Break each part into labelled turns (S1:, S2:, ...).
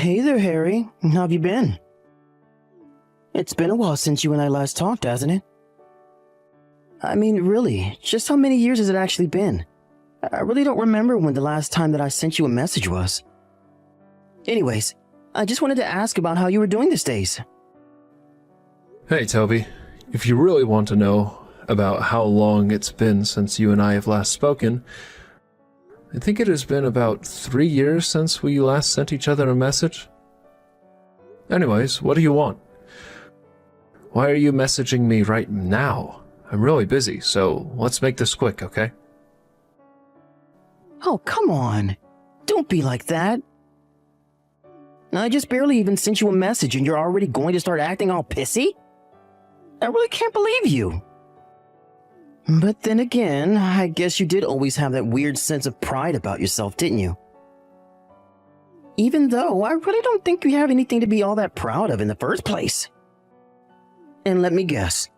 S1: Hey there, Harry. How have you been? It's been a while since you and I last talked, hasn't it? I mean, really, just how many years has it actually been? I really don't remember when the last time that I sent you a message was. Anyways, I just wanted to ask about how you were doing these days.
S2: Hey, Toby. If you really want to know about how long it's been since you and I have last spoken, I think it has been about 3 years since we last sent each other a message. Anyways, what do you want? Why are you messaging me right now? I'm really busy, so let's make this quick, okay?
S1: Oh, come on. Don't be like that. I just barely even sent you a message and you're already going to start acting all pissy? I really can't believe you. But then again, I guess you did always have that weird sense of pride about yourself, didn't you? Even though I really don't think you have anything to be all that proud of in the first place. And let me guess,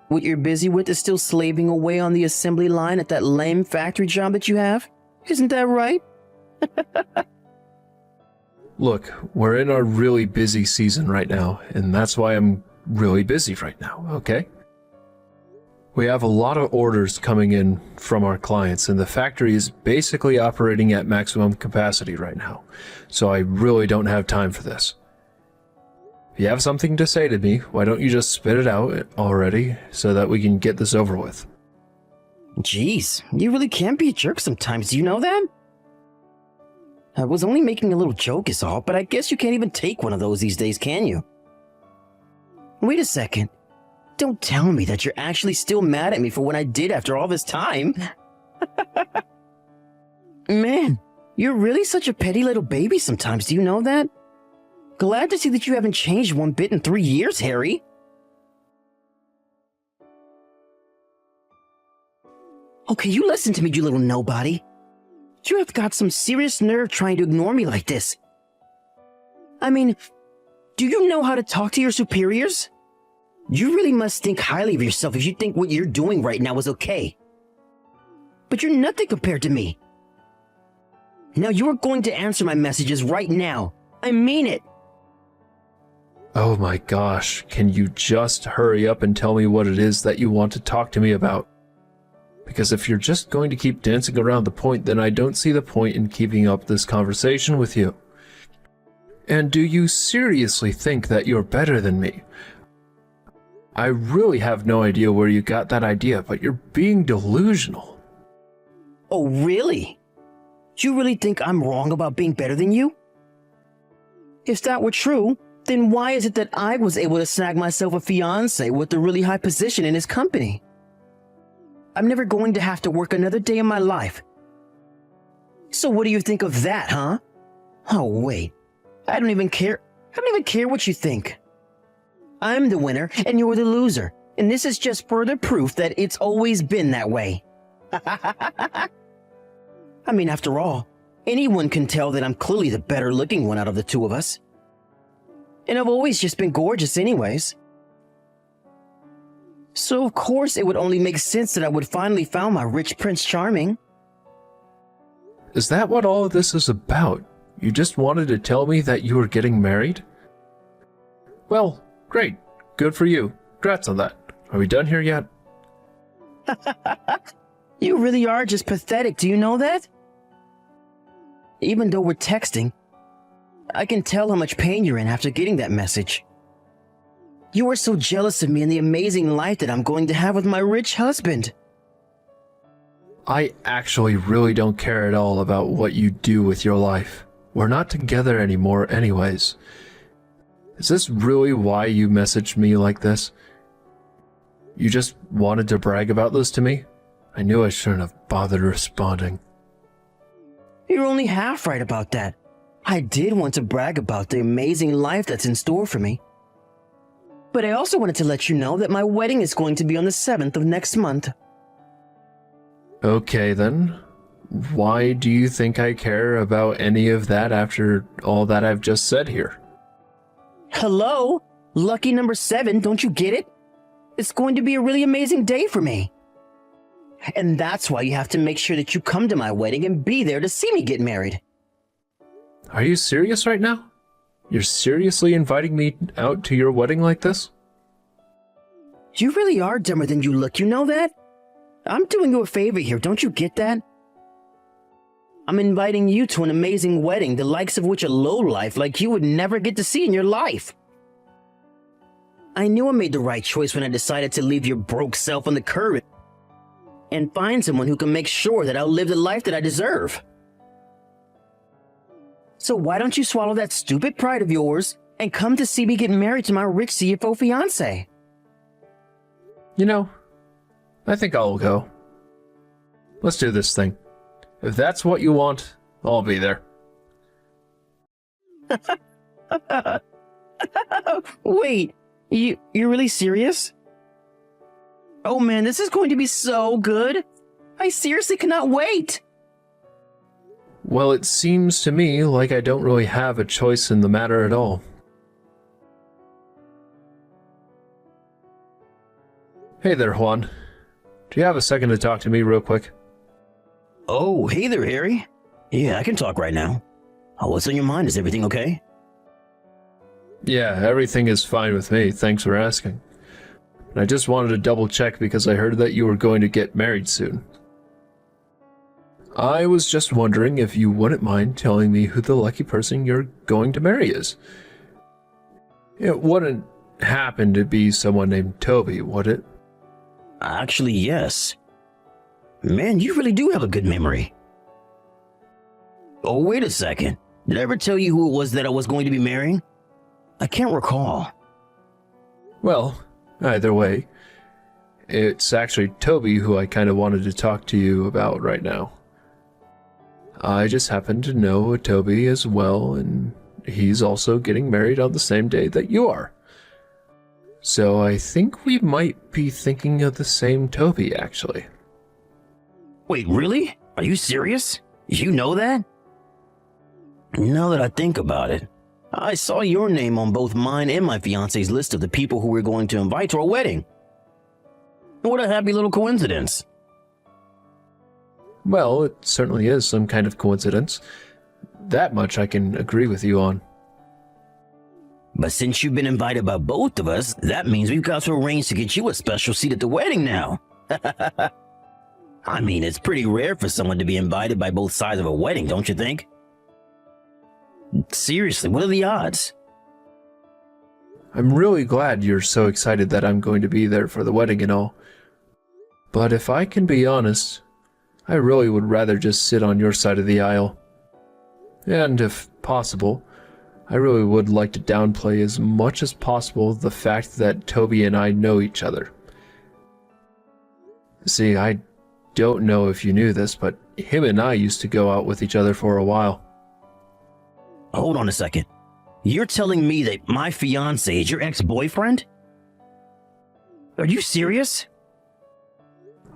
S1: what you're busy with is still slaving away on the assembly line at that lame factory job that you have? Isn't that right?
S2: Look, we're in our really busy season right now, and that's why I'm really busy right now, okay? We have a lot of orders coming in from our clients, and the factory is basically operating at maximum capacity right now, so I really don't have time for this. If you have something to say to me, why don't you just spit it out already so that we can get this over with?
S1: Jeez, you really can be a jerk sometimes, do you know that? I was only making a little joke is all, but I guess you can't even take one of those these days, can you? Wait a second. Don't tell me that you're actually still mad at me for what I did after all this time. Man, you're really such a petty little baby sometimes, do you know that? Glad to see that you haven't changed one bit in 3 years, Harry. Okay, you listen to me, you little nobody. You have got some serious nerve trying to ignore me like this. I mean, do you know how to talk to your superiors? You really must think highly of yourself if you think what you're doing right now is okay. But you're nothing compared to me. Now you are going to answer my messages right now. I mean it.
S2: Oh my gosh, can you just hurry up and tell me what it is that you want to talk to me about? Because if you're just going to keep dancing around the point, then I don't see the point in keeping up this conversation with you. And do you seriously think that you're better than me? I really have no idea where you got that idea, but you're being delusional.
S1: Oh, really? Do you really think I'm wrong about being better than you? If that were true, then why is it that I was able to snag myself a fiancé with a really high position in his company? I'm never going to have to work another day in my life. So what do you think of that, huh? Oh, wait. I don't even care what you think. I'm the winner and you're the loser, and this is just further proof that it's always been that way. I mean, after all, anyone can tell that I'm clearly the better looking one out of the two of us. And I've always just been gorgeous anyways. So of course it would only make sense that I would finally found my rich Prince Charming.
S2: Is that what all of this is about? You just wanted to tell me that you were getting married? Well, great. Good for you. Congrats on that. Are we done here yet?
S1: You really are just pathetic, do you know that? Even though we're texting, I can tell how much pain you're in after getting that message. You are so jealous of me and the amazing life that I'm going to have with my rich husband.
S2: I actually really don't care at all about what you do with your life. We're not together anymore anyways. Is this really why you messaged me like this? You just wanted to brag about this to me? I knew I shouldn't have bothered responding.
S1: You're only half right about that. I did want to brag about the amazing life that's in store for me. But I also wanted to let you know that my wedding is going to be on the 7th of next month.
S2: Okay then. Why do you think I care about any of that after all that I've just said here?
S1: Hello? Lucky number 7, don't you get it? It's going to be a really amazing day for me. And that's why you have to make sure that you come to my wedding and be there to see me get married.
S2: Are you serious right now? You're seriously inviting me out to your wedding like this?
S1: You really are dumber than you look, you know that? I'm doing you a favor here, don't you get that? I'm inviting you to an amazing wedding, the likes of which a lowlife like you would never get to see in your life. I knew I made the right choice when I decided to leave your broke self on the curb and find someone who can make sure that I'll live the life that I deserve. So why don't you swallow that stupid pride of yours and come to see me get married to my rich CFO fiancé?
S2: You know, I think I'll go. Let's do this thing. If that's what you want, I'll be there.
S1: Wait, you're really serious? Oh man, this is going to be so good. I seriously cannot wait.
S2: Well, it seems to me like I don't really have a choice in the matter at all. Hey there, Juan. Do you have a second to talk to me real quick?
S1: Oh, hey there, Harry. Yeah, I can talk right now. Oh, what's on your mind? Is everything okay?
S2: Yeah, everything is fine with me. Thanks for asking. I just wanted to double check because I heard that you were going to get married soon. I was just wondering if you wouldn't mind telling me who the lucky person you're going to marry is. It wouldn't happen to be someone named Toby, would it?
S1: Actually, yes. Man, you really do have a good memory. Oh, wait a second. Did I ever tell you who it was that I was going to be marrying? I can't recall.
S2: Well, either way, it's actually Toby who I kind of wanted to talk to you about right now. I just happen to know a Toby as well, and he's also getting married on the same day that you are. So I think we might be thinking of the same Toby, actually.
S1: Wait, really? Are you serious? You know that? Now that I think about it, I saw your name on both mine and my fiance's list of the people who we're going to invite to our wedding. What a happy little coincidence.
S2: Well, it certainly is some kind of coincidence. That much I can agree with you on.
S1: But since you've been invited by both of us, that means we've got to arrange to get you a special seat at the wedding now. I mean, it's pretty rare for someone to be invited by both sides of a wedding, don't you think? Seriously, what are the odds?
S2: I'm really glad you're so excited that I'm going to be there for the wedding and all. But if I can be honest, I really would rather just sit on your side of the aisle. And if possible, I really would like to downplay as much as possible the fact that Toby and I know each other. See, I don't know if you knew this, but him and I used to go out with each other for a while.
S1: Hold on a second. You're telling me that my fiancé is your ex-boyfriend? Are you serious?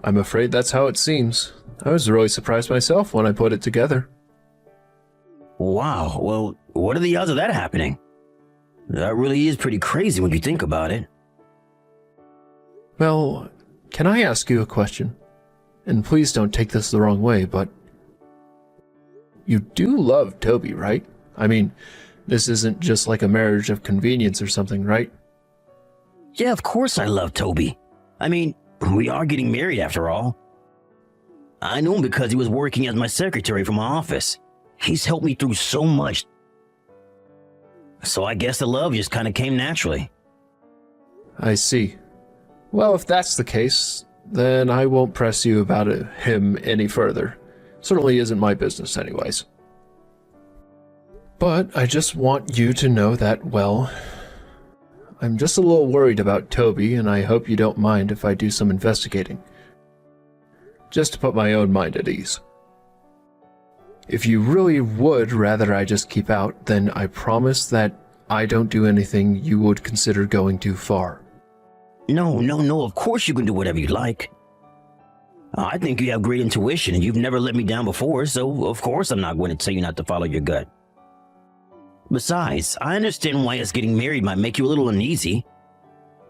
S2: I'm afraid that's how it seems. I was really surprised myself when I put it together.
S1: Wow, well, what are the odds of that happening? That really is pretty crazy when you think about it.
S2: Well, can I ask you a question? And please don't take this the wrong way, but you do love Toby, right? I mean, this isn't just like a marriage of convenience or something, right?
S1: Yeah, of course I love Toby. I mean, we are getting married after all. I knew him because he was working as my secretary for my office. He's helped me through so much. So I guess the love just kind of came naturally.
S2: I see. Well, if that's the case, then I won't press you about him any further. Certainly isn't my business anyways. But I just want you to know that, well, I'm just a little worried about Toby, and I hope you don't mind if I do some investigating. Just to put my own mind at ease. If you really would rather I just keep out, then I promise that I don't do anything you would consider going too far.
S1: No, of course you can do whatever you like. I think you have great intuition and you've never let me down before, so of course I'm not going to tell you not to follow your gut. Besides, I understand why us getting married might make you a little uneasy.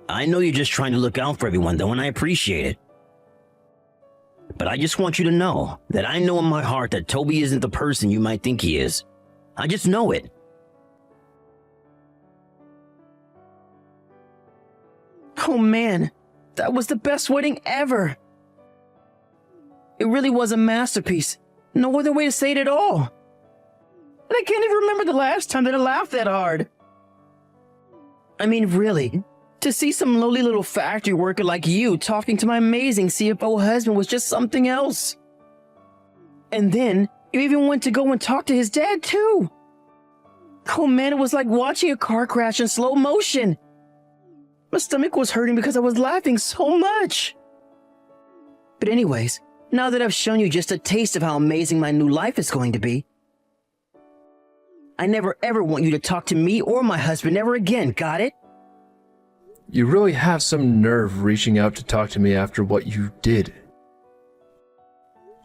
S1: I know you're just trying to look out for everyone though, and I appreciate it. But I just want you to know that I know in my heart that Toby isn't the person you might think he is. I just know it. Oh man, that was the best wedding ever. It really was a masterpiece. No other way to say it at all. And I can't even remember the last time that I laughed that hard. I mean, really, to see some lowly little factory worker like you talking to my amazing CFO husband was just something else. And then, you even went to go and talk to his dad, too. Oh man, it was like watching a car crash in slow motion. My stomach was hurting because I was laughing so much. But anyways, now that I've shown you just a taste of how amazing my new life is going to be, I never ever want you to talk to me or my husband ever again, got it?
S2: You really have some nerve reaching out to talk to me after what you did.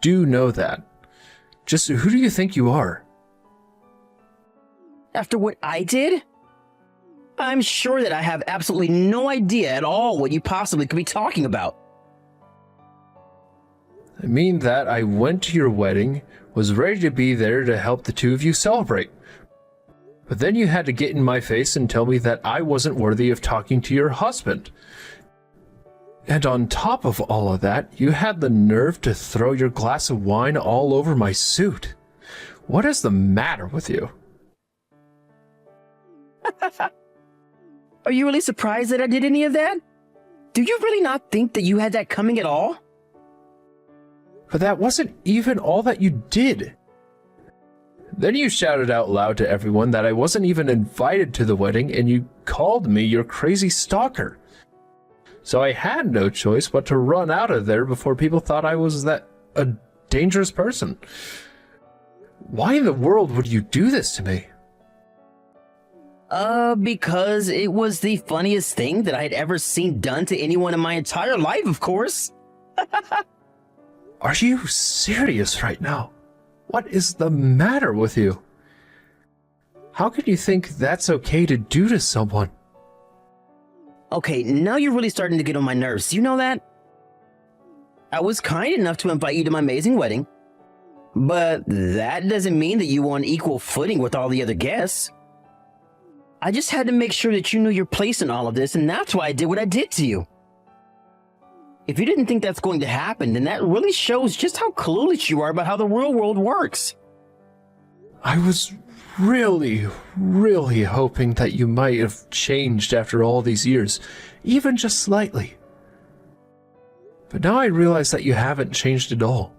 S2: Do know that. Just who do you think you are?
S1: After what I did? I'm sure that I have absolutely no idea at all what you possibly could be talking about.
S2: I mean that I went to your wedding, was ready to be there to help the two of you celebrate. But then you had to get in my face and tell me that I wasn't worthy of talking to your husband. And on top of all of that, you had the nerve to throw your glass of wine all over my suit. What is the matter with you?
S1: Are you really surprised that I did any of that? Do you really not think that you had that coming at all?
S2: But that wasn't even all that you did. Then you shouted out loud to everyone that I wasn't even invited to the wedding, and you called me your crazy stalker. So I had no choice but to run out of there before people thought I was a dangerous person. Why in the world would you do this to me?
S1: Because it was the funniest thing that I had ever seen done to anyone in my entire life, of course.
S2: Are you serious right now? What is the matter with you? How can you think that's okay to do to someone?
S1: Okay, now you're really starting to get on my nerves. You know that? I was kind enough to invite you to my amazing wedding, but that doesn't mean that you were on equal footing with all the other guests. I just had to make sure that you knew your place in all of this, and that's why I did what I did to you. If you didn't think that's going to happen, then that really shows just how clueless you are about how the real world works.
S2: I was really hoping that you might have changed after all these years, even just slightly. But now I realize that you haven't changed at all.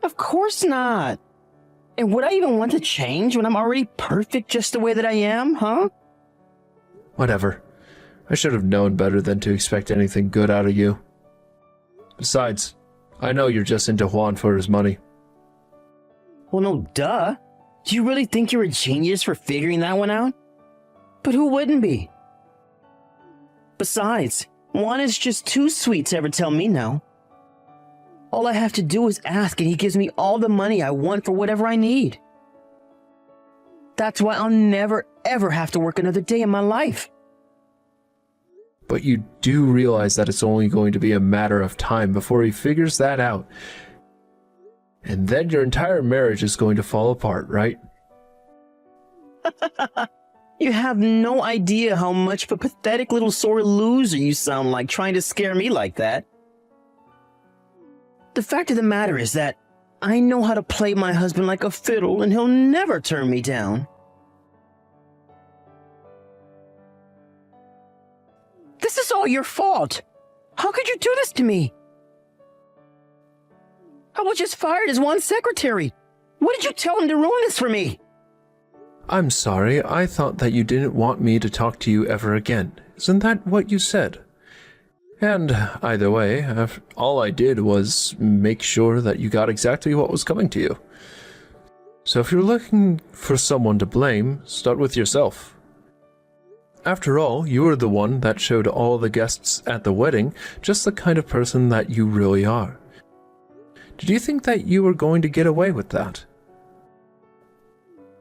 S1: Of course not. And would I even want to change when I'm already perfect just the way that I am, huh?
S2: Whatever. I should have known better than to expect anything good out of you. Besides, I know you're just into Juan for his money.
S1: Well, no, duh. Do you really think you're a genius for figuring that one out? But who wouldn't be? Besides, Juan is just too sweet to ever tell me no. All I have to do is ask and he gives me all the money I want for whatever I need. That's why I'll never ever have to work another day in my life.
S2: But you do realize that it's only going to be a matter of time before he figures that out. And then your entire marriage is going to fall apart, right?
S1: You have no idea how much of a pathetic little sore loser you sound like trying to scare me like that. The fact of the matter is that I know how to play my husband like a fiddle and he'll never turn me down. This is all your fault. How could you do this to me? I was just fired as Juan's secretary. What did you tell him to ruin this for me?
S2: I'm sorry, I thought that you didn't want me to talk to you ever again. Isn't that what you said? And either way, all I did was make sure that you got exactly what was coming to you. So if you're looking for someone to blame, start with yourself. After all, you were the one that showed all the guests at the wedding just the kind of person that you really are. Did you think that you were going to get away with that?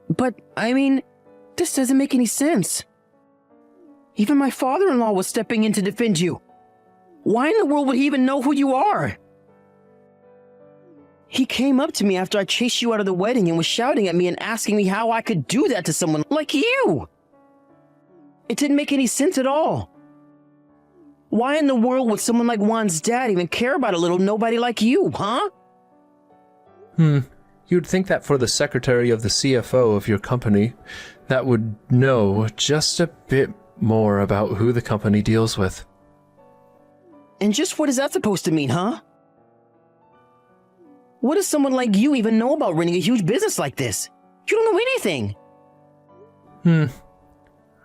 S1: But, I mean, this doesn't make any sense. Even my father-in-law was stepping in to defend you. Why in the world would he even know who you are? He came up to me after I chased you out of the wedding and was shouting at me and asking me how I could do that to someone like you. It didn't make any sense at all. Why in the world would someone like Juan's dad even care about a little nobody like you, huh?
S2: You'd think that for the secretary of the CFO of your company, that would know just a bit more about who the company deals with.
S1: And just what is that supposed to mean, huh? What does someone like you even know about running a huge business like this? You don't know anything.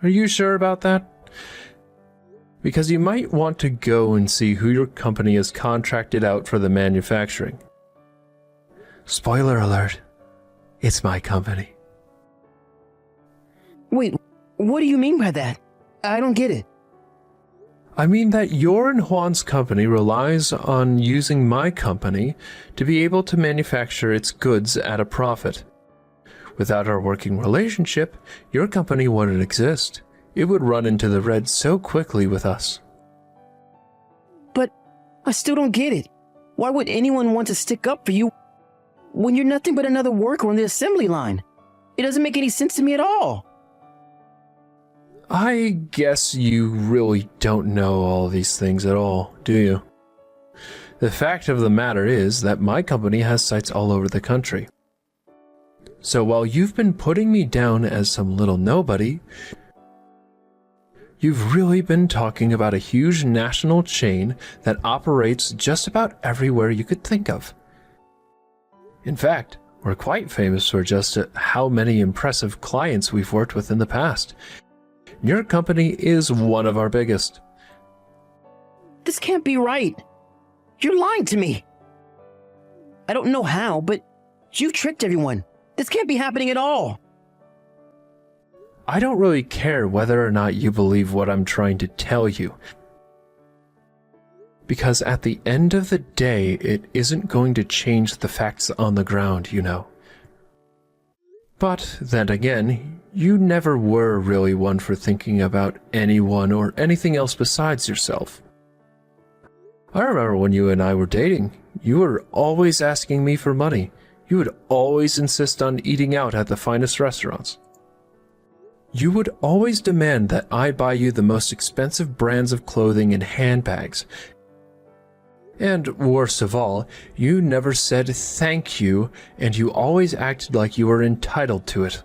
S2: Are you sure about that? Because you might want to go and see who your company has contracted out for the manufacturing. Spoiler alert, it's my company.
S1: Wait, what do you mean by that? I don't get it.
S2: I mean that your and Juan's company relies on using my company to be able to manufacture its goods at a profit. Without our working relationship, your company wouldn't exist. It would run into the red so quickly with us.
S1: But I still don't get it. Why would anyone want to stick up for you when you're nothing but another worker on the assembly line? It doesn't make any sense to me at all.
S2: I guess you really don't know all these things at all, do you? The fact of the matter is that my company has sites all over the country. So while you've been putting me down as some little nobody, you've really been talking about a huge national chain that operates just about everywhere you could think of. In fact, we're quite famous for just how many impressive clients we've worked with in the past. Your company is one of our biggest.
S1: This can't be right. You're lying to me. I don't know how, but you've tricked everyone. This can't be happening at all.
S2: I don't really care whether or not you believe what I'm trying to tell you. Because at the end of the day, it isn't going to change the facts on the ground, you know. But then again, you never were really one for thinking about anyone or anything else besides yourself. I remember when you and I were dating, you were always asking me for money. You would always insist on eating out at the finest restaurants. You would always demand that I buy you the most expensive brands of clothing and handbags. And worst of all, you never said thank you, and you always acted like you were entitled to it.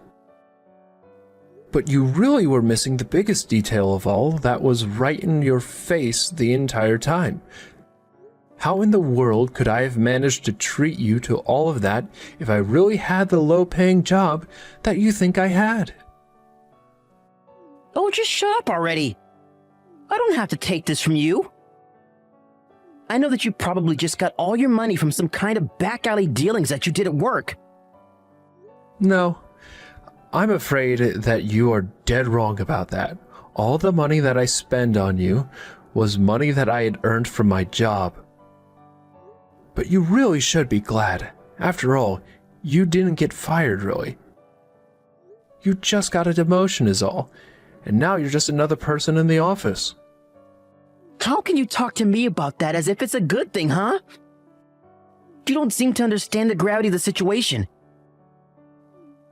S2: But you really were missing the biggest detail of all that was right in your face the entire time. How in the world could I have managed to treat you to all of that if I really had the low-paying job that you think I had?
S1: Oh, just shut up already. I don't have to take this from you. I know that you probably just got all your money from some kind of back alley dealings that you did at work.
S2: No, I'm afraid that you are dead wrong about that. All the money that I spend on you was money that I had earned from my job. But you really should be glad. After all, you didn't get fired, really. You just got a demotion is all, and now you're just another person in the office.
S1: How can you talk to me about that as if it's a good thing, huh? You don't seem to understand the gravity of the situation.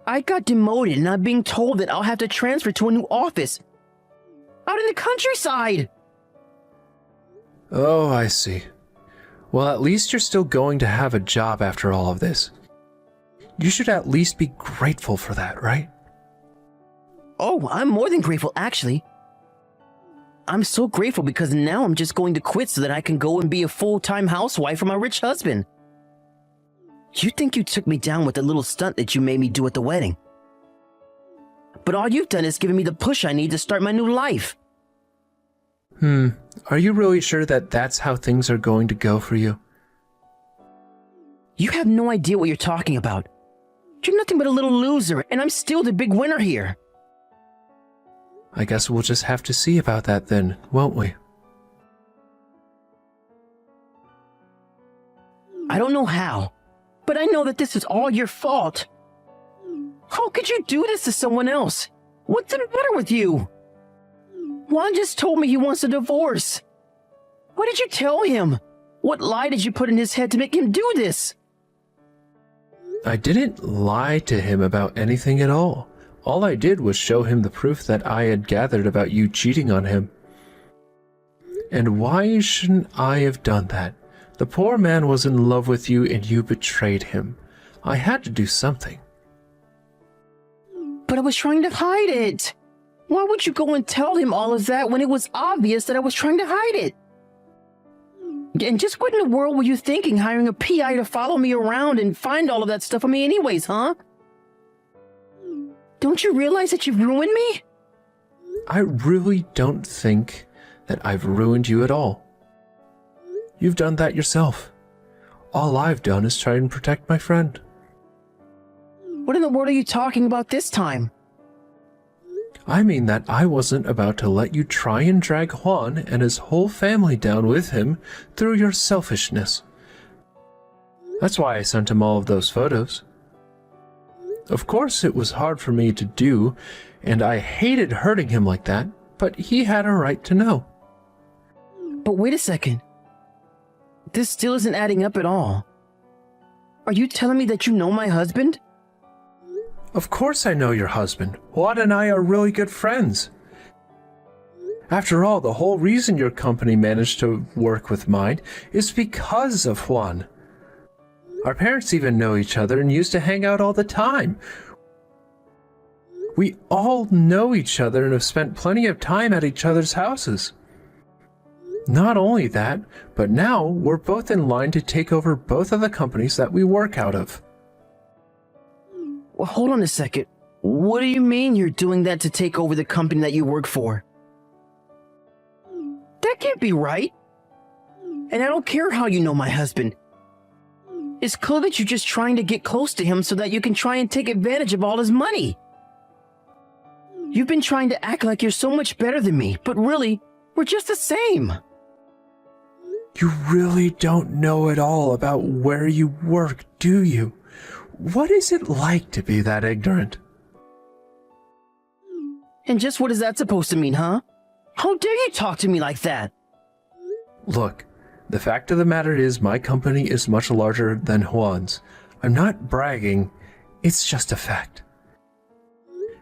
S1: I got demoted and I'm being told that I'll have to transfer to a new office. Out in the countryside!
S2: Oh, I see. Well, at least you're still going to have a job after all of this. You should at least be grateful for that, right?
S1: Oh, I'm more than grateful, actually. I'm so grateful because now I'm just going to quit so that I can go and be a full-time housewife for my rich husband. You think you took me down with the little stunt that you made me do at the wedding. But all you've done is given me the push I need to start my new life.
S2: Are you really sure that that's how things are going to go for you?
S1: You have no idea what you're talking about. You're nothing but a little loser, and I'm still the big winner here.
S2: I guess we'll just have to see about that then, won't we?
S1: I don't know how, but I know that this is all your fault. How could you do this to someone else? What's the matter with you? Juan just told me he wants a divorce. What did you tell him? What lie did you put in his head to make him do this?
S2: I didn't lie to him about anything at all. All I did was show him the proof that I had gathered about you cheating on him. And why shouldn't I have done that? The poor man was in love with you and you betrayed him. I had to do something.
S1: But I was trying to hide it. Why would you go and tell him all of that when it was obvious that I was trying to hide it? And just what in the world were you thinking, hiring a PI to follow me around and find all of that stuff on me anyways, huh? Don't you realize that you've ruined me?
S2: I really don't think that I've ruined you at all. You've done that yourself. All I've done is try and protect my friend.
S1: What in the world are you talking about this time?
S2: I mean that I wasn't about to let you try and drag Juan and his whole family down with him through your selfishness. That's why I sent him all of those photos. Of course, it was hard for me to do, and I hated hurting him like that, but he had a right to know.
S1: But wait a second. This still isn't adding up at all. Are you telling me that you know my husband?
S2: Of course I know your husband. Juan and I are really good friends. After all, the whole reason your company managed to work with mine is because of Juan. Our parents even know each other and used to hang out all the time. We all know each other and have spent plenty of time at each other's houses. Not only that, but now we're both in line to take over both of the companies that we work out of.
S1: Well, hold on a second. What do you mean you're doing that to take over the company that you work for? That can't be right. And I don't care how you know my husband. It's clear that you're just trying to get close to him so that you can try and take advantage of all his money. You've been trying to act like you're so much better than me, but really, we're just the same.
S2: You really don't know at all about where you work, do you? What is it like to be that ignorant?
S1: And just what is that supposed to mean, huh? How dare you talk to me like that?
S2: Look, the fact of the matter is my company is much larger than Juan's. I'm not bragging, it's just a fact.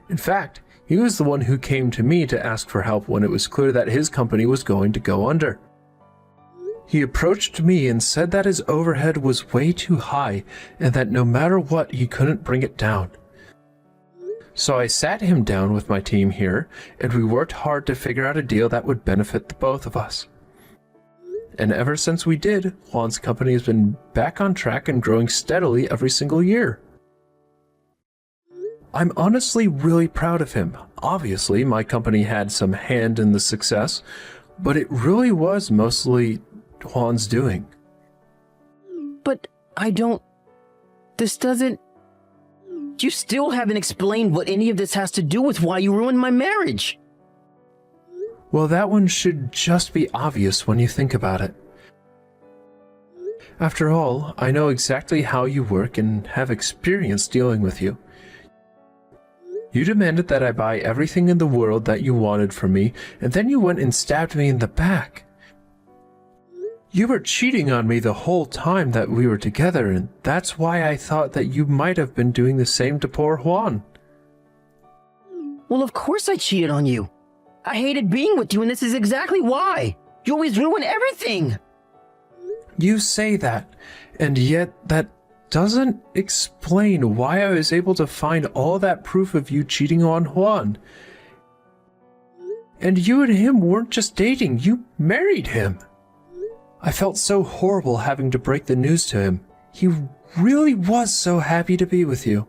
S2: In fact, he was the one who came to me to ask for help when it was clear that his company was going to go under. He approached me and said that his overhead was way too high and that no matter what, he couldn't bring it down. So I sat him down with my team here, and we worked hard to figure out a deal that would benefit the both of us. And ever since we did, Juan's company has been back on track and growing steadily every single year. I'm honestly really proud of him. Obviously, my company had some hand in the success, but it really was mostly Juan's doing.
S1: But this doesn't... You still haven't explained what any of this has to do with why you ruined my marriage.
S2: Well, that one should just be obvious when you think about it. After all, I know exactly how you work and have experience dealing with you. You demanded that I buy everything in the world that you wanted from me, and then you went and stabbed me in the back. You were cheating on me the whole time that we were together, and that's why I thought that you might have been doing the same to poor Juan.
S1: Well, of course I cheated on you. I hated being with you, and this is exactly why. You always ruin everything.
S2: You say that, and yet that doesn't explain why I was able to find all that proof of you cheating on Juan. And you and him weren't just dating, you married him. I felt so horrible having to break the news to him. He really was so happy to be with you.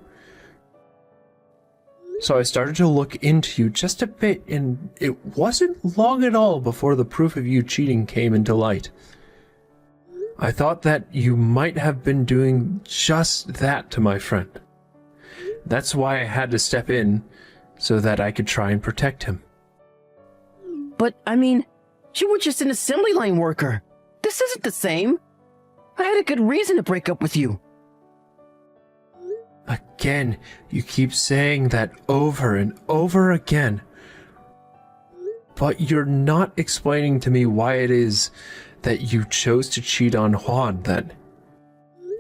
S2: So I started to look into you just a bit, and it wasn't long at all before the proof of you cheating came into light. I thought that you might have been doing just that to my friend. That's why I had to step in, so that I could try and protect him.
S1: But, I mean, you were just an assembly line worker. This isn't the same. I had a good reason to break up with you.
S2: Again, you keep saying that over and over again. But you're not explaining to me why it is that you chose to cheat on Juan, then.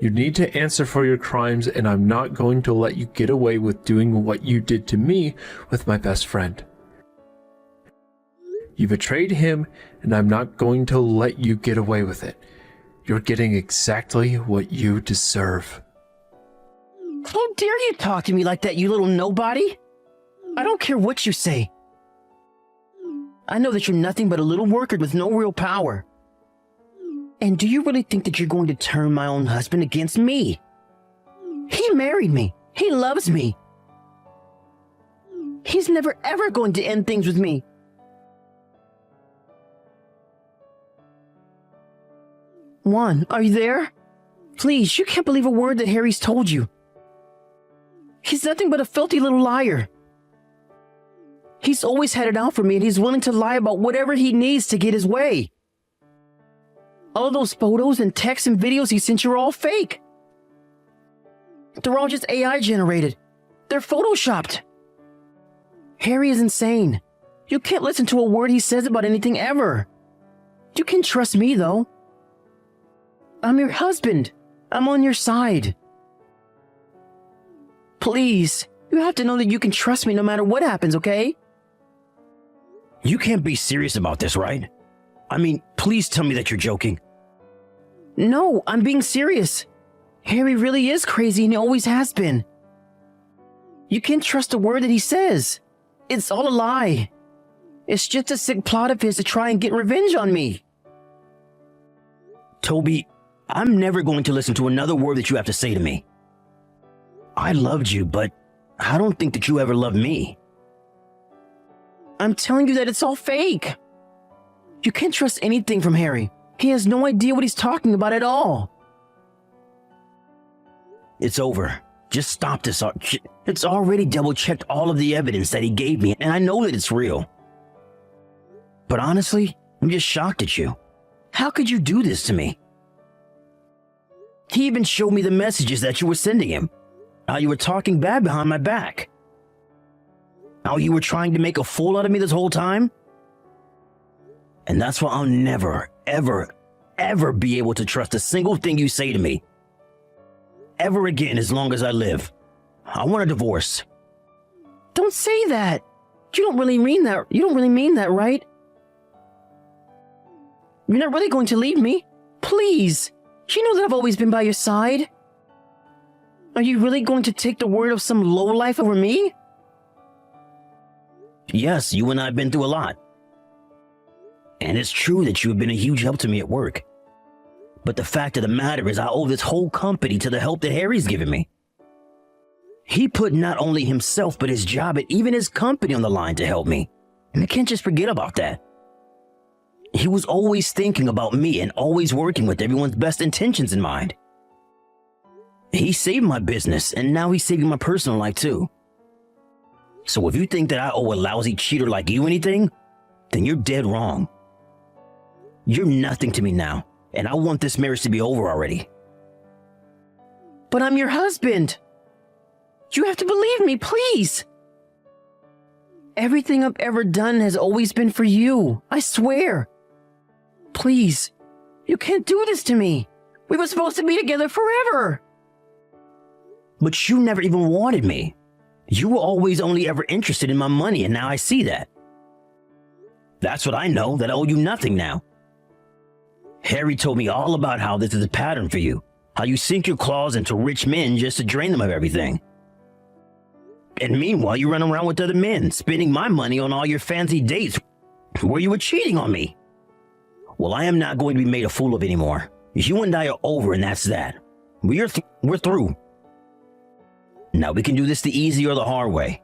S2: You need to answer for your crimes, and I'm not going to let you get away with doing what you did to me with my best friend. You betrayed him, and I'm not going to let you get away with it. You're getting exactly what you deserve.
S1: How dare you talk to me like that, you little nobody? I don't care what you say. I know that you're nothing but a little worker with no real power. And do you really think that you're going to turn my own husband against me? He married me. He loves me. He's never ever going to end things with me. Juan, are you there? Please, you can't believe a word that Harry's told you. He's nothing but a filthy little liar. He's always had it out for me, and he's willing to lie about whatever he needs to get his way. All those photos and texts and videos he sent you are all fake. They're all just AI generated. They're photoshopped. Harry is insane. You can't listen to a word he says about anything ever. You can trust me, though. I'm your husband. I'm on your side. Please, you have to know that you can trust me no matter what happens, okay? You can't be serious about this, right? I mean, please tell me that you're joking. No, I'm being serious. Harry really is crazy and he always has been. You can't trust a word that he says. It's all a lie. It's just a sick plot of his to try and get revenge on me. Toby, I'm never going to listen to another word that you have to say to me. I loved you, but I don't think that you ever loved me. I'm telling you that it's all fake. You can't trust anything from Harry. He has no idea what he's talking about at all. It's over. Just stop this. It's already double-checked all of the evidence that he gave me, and I know that it's real. But honestly, I'm just shocked at you. How could you do this to me? He even showed me the messages that you were sending him. How you were talking bad behind my back. How you were trying to make a fool out of me this whole time. And that's why I'll never, ever, ever be able to trust a single thing you say to me. Ever again as long as I live. I want a divorce. Don't say that. You don't really mean that. You don't really mean that, right? You're not really going to leave me. Please. You know that I've always been by your side. Are you really going to take the word of some lowlife over me? Yes, you and I have been through a lot. And it's true that you have been a huge help to me at work. But the fact of the matter is I owe this whole company to the help that Harry's given me. He put not only himself but his job and even his company on the line to help me. And I can't just forget about that. He was always thinking about me and always working with everyone's best intentions in mind. He saved my business, and now he's saving my personal life too. So if you think that I owe a lousy cheater like you anything, then you're dead wrong. You're nothing to me now, and I want this marriage to be over already. But I'm your husband. You have to believe me, please. Everything I've ever done has always been for you, I swear. Please, you can't do this to me. We were supposed to be together forever. But you never even wanted me. You were always only ever interested in my money, and now I see that. That's what I know, that I owe you nothing now. Harry told me all about how this is a pattern for you, how you sink your claws into rich men just to drain them of everything. And meanwhile, you run around with other men, spending my money on all your fancy dates where you were cheating on me. Well, I am not going to be made a fool of anymore. You and I are over, and that's that. We're through. Now we can do this the easy or the hard way.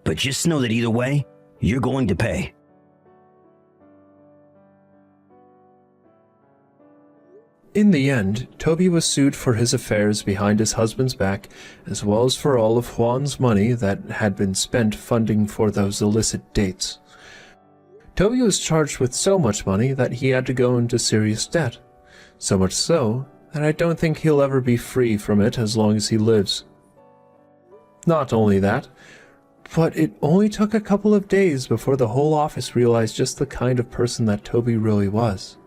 S1: But just know that either way, you're going to pay.
S2: In the end, Toby was sued for his affairs behind his husband's back, as well as for all of Juan's money that had been spent funding for those illicit dates. Toby was charged with so much money that he had to go into serious debt. So much so that I don't think he'll ever be free from it as long as he lives. Not only that, but it only took a couple of days before the whole office realized just the kind of person that Toby really was.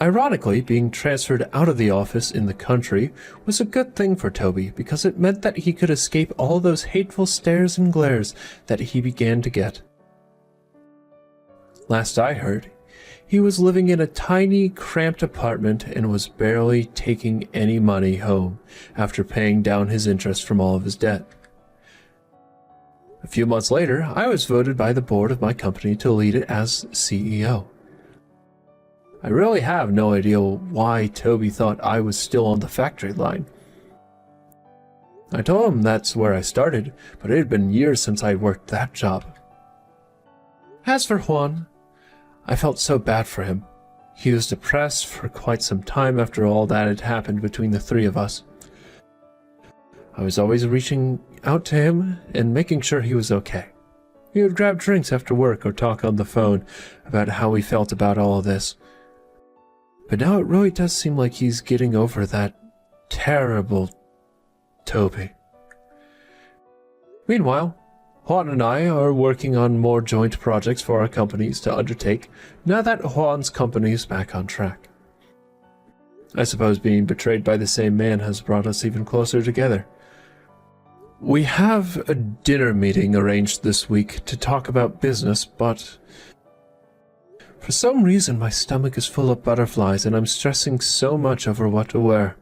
S2: Ironically, being transferred out of the office in the country was a good thing for Toby because it meant that he could escape all those hateful stares and glares that he began to get. Last I heard, he was living in a tiny, cramped apartment and was barely taking any money home after paying down his interest from all of his debt. A few months later, I was voted by the board of my company to lead it as CEO. I really have no idea why Toby thought I was still on the factory line. I told him that's where I started, but it had been years since I'd worked that job. As for Juan, I felt so bad for him. He was depressed for quite some time after all that had happened between the three of us. I was always reaching out to him and making sure he was okay. We would grab drinks after work or talk on the phone about how we felt about all of this. But now it really does seem like he's getting over that terrible Toby. Meanwhile, Juan and I are working on more joint projects for our companies to undertake now that Juan's company is back on track. I suppose being betrayed by the same man has brought us even closer together. We have a dinner meeting arranged this week to talk about business, but for some reason my stomach is full of butterflies and I'm stressing so much over what to wear.